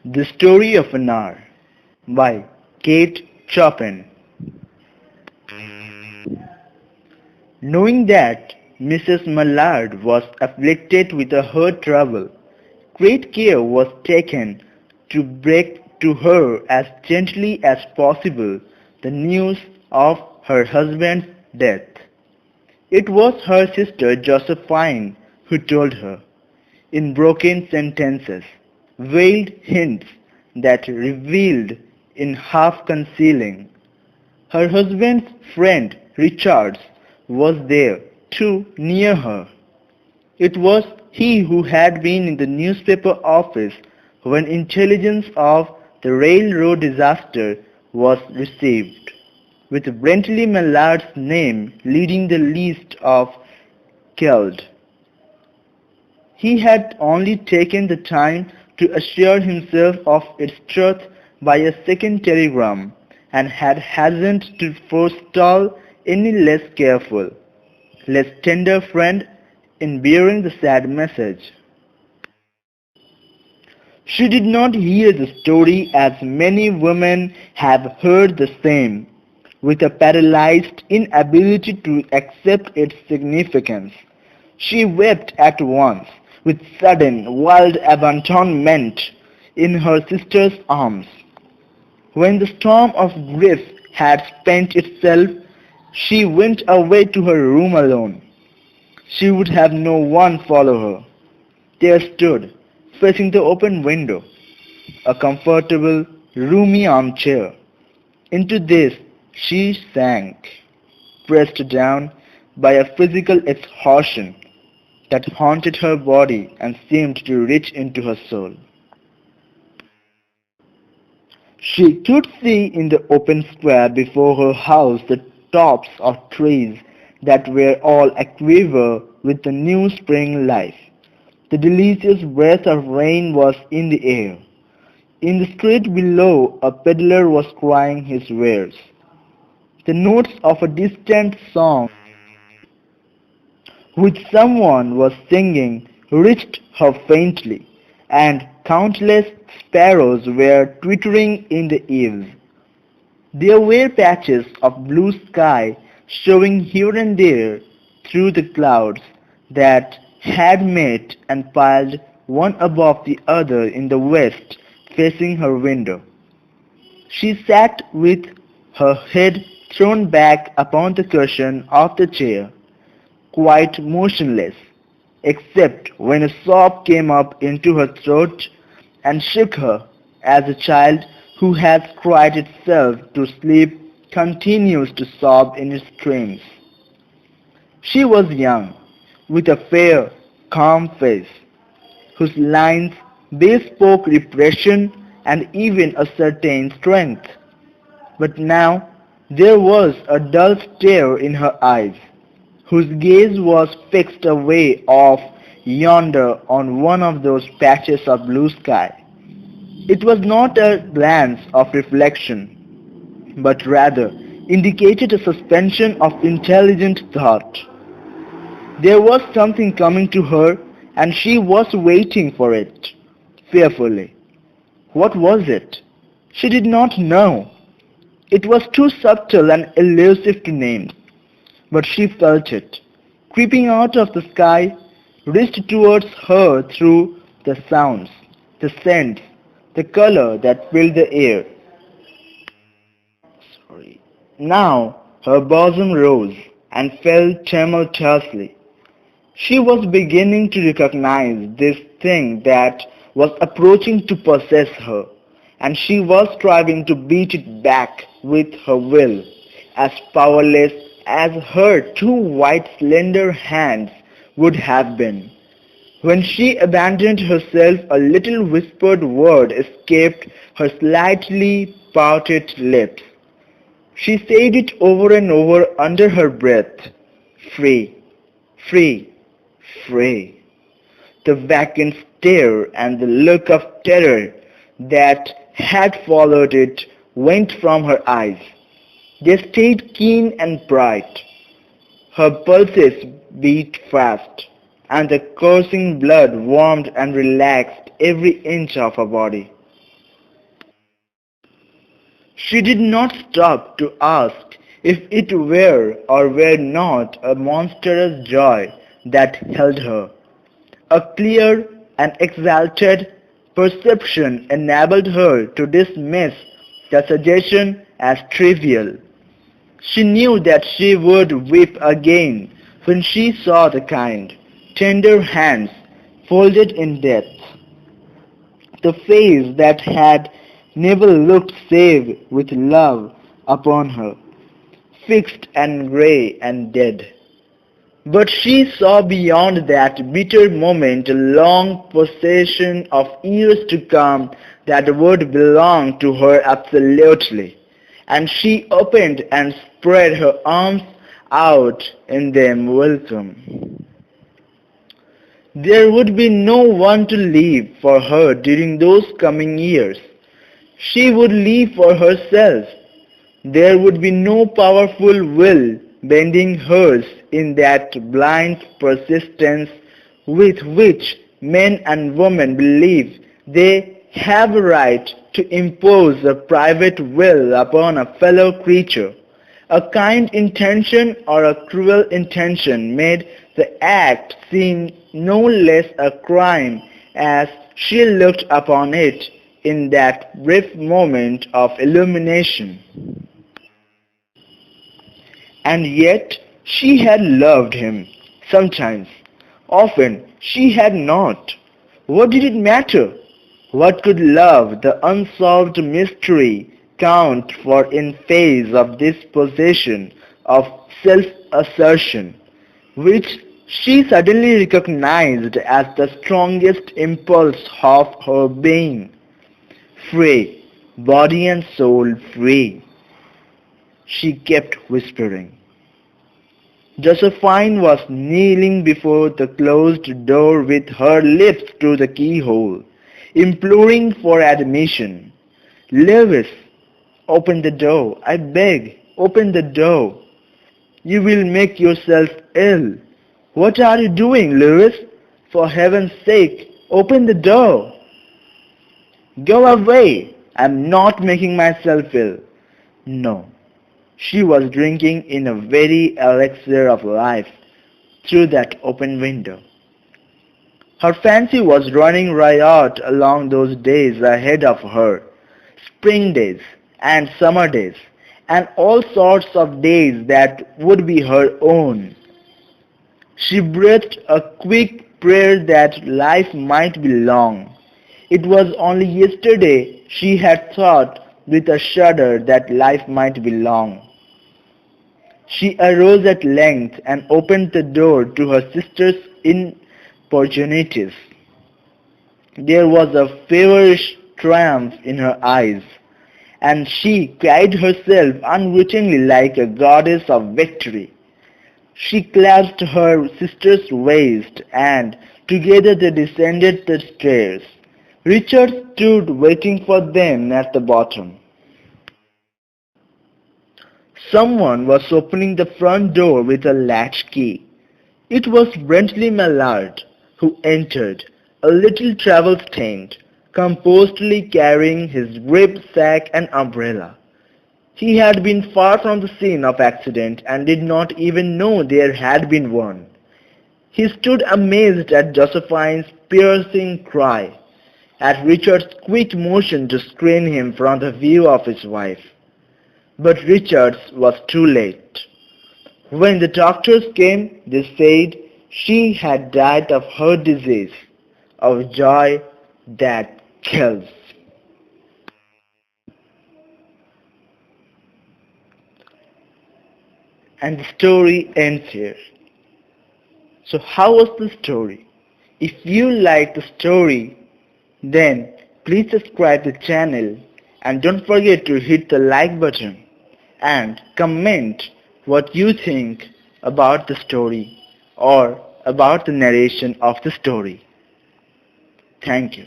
The Story of an Hour by Kate Chopin. Knowing that Mrs. Mallard was afflicted with a heart trouble, great care was taken to break to her as gently as possible the news of her husband's death. It was her sister Josephine who told her, in broken sentences, veiled hints that revealed in half concealing. Her husband's friend Richards was there, too, near her. It was he who had been in the newspaper office when intelligence of the railroad disaster was received, with Brentley Mallard's name leading the list of killed. He had only taken the time to assure himself of its truth by a second telegram, and had hastened to forestall any less careful, less tender friend in bearing the sad message. She did not hear the story as many women have heard the same, with a paralyzed inability to accept its significance. She wept at once, with sudden, wild abandonment in her sister's arms. When the storm of grief had spent itself, she went away to her room alone. She would have no one follow her. There stood, facing the open window, a comfortable, roomy armchair. Into this she sank, pressed down by a physical exhaustion that haunted her body and seemed to reach into her soul. She could see in the open square before her house the tops of trees that were all aquiver with the new spring life. The delicious breath of rain was in the air. In the street below, a peddler was crying his wares. The notes of a distant song which someone was singing reached her faintly, and countless sparrows were twittering in the eaves. There were patches of blue sky showing here and there through the clouds that had met and piled one above the other in the west, facing her window. She sat with her head thrown back upon the cushion of the chair, quite motionless, except when a sob came up into her throat and shook her, as a child who has cried itself to sleep continues to sob in its dreams. She was young, with a fair, calm face, whose lines bespoke repression and even a certain strength. But now there was a dull stare in her eyes, whose gaze was fixed away off yonder on one of those patches of blue sky. It was not a glance of reflection, but rather indicated a suspension of intelligent thought. There was something coming to her, and she was waiting for it, fearfully. What was it? She did not know. It was too subtle and elusive to name, but she felt it, creeping out of the sky, reached towards her through the sounds, the scents, the color that filled the air. Now her bosom rose and fell tumultuously. She was beginning to recognize this thing that was approaching to possess her, and she was striving to beat it back with her will, as powerless as her two white slender hands would have been. When she abandoned herself, a little whispered word escaped her slightly parted lips. She said it over and over under her breath. Free, free, free. The vacant stare and the look of terror that had followed it went from her eyes. They stayed keen and bright. Her pulses beat fast, and the coursing blood warmed and relaxed every inch of her body. She did not stop to ask if it were or were not a monstrous joy that held her. A clear and exalted perception enabled her to dismiss the suggestion as trivial. She knew that she would weep again when she saw the kind, tender hands folded in death, the face that had never looked save with love upon her, fixed and grey and dead. But she saw beyond that bitter moment a long procession of years to come that would belong to her absolutely, and she opened and spread her arms out in them welcome. There would be no one to live for her during those coming years. She would live for herself. There would be no powerful will bending hers in that blind persistence with which men and women believe they have a right to impose a private will upon a fellow creature. A kind intention or a cruel intention made the act seem no less a crime as she looked upon it in that brief moment of illumination. And yet she had loved him. Sometimes, often she had not. What did it matter? What could love, the unsolved mystery, count for in face of this possession of self-assertion, which she suddenly recognized as the strongest impulse of her being? Free, body and soul free, she kept whispering. Josephine was kneeling before the closed door with her lips to the keyhole, imploring for admission. Lewis, open the door, I beg, open the door. You will make yourself ill. What are you doing, Lewis? For heaven's sake, open the door. Go away. I'm not making myself ill. No. She was drinking in a very elixir of life through that open window. Her fancy was running riot along those days ahead of her, spring days and summer days, and all sorts of days that would be her own. She breathed a quick prayer that life might be long. It was only yesterday she had thought with a shudder that life might be long. She arose at length and opened the door to her sister's importunities. There was a feverish triumph in her eyes, and she cried herself unwittingly like a goddess of victory. She clasped her sister's waist, and together they descended the stairs. Richard stood waiting for them at the bottom. Someone was opening the front door with a latch key. It was Brentley Mallard, who entered, a little travel-stained, composedly carrying his grip-sack and umbrella. He had been far from the scene of accident and did not even know there had been one. He stood amazed at Josephine's piercing cry, at Richard's quick motion to screen him from the view of his wife. But Richard's was too late. When the doctors came, they said she had died of her disease, of joy that kills. And the story ends here. So how was the story? If you like the story, then please subscribe to the channel and don't forget to hit the like button and comment what you think about the story or about the narration of the story. Thank you.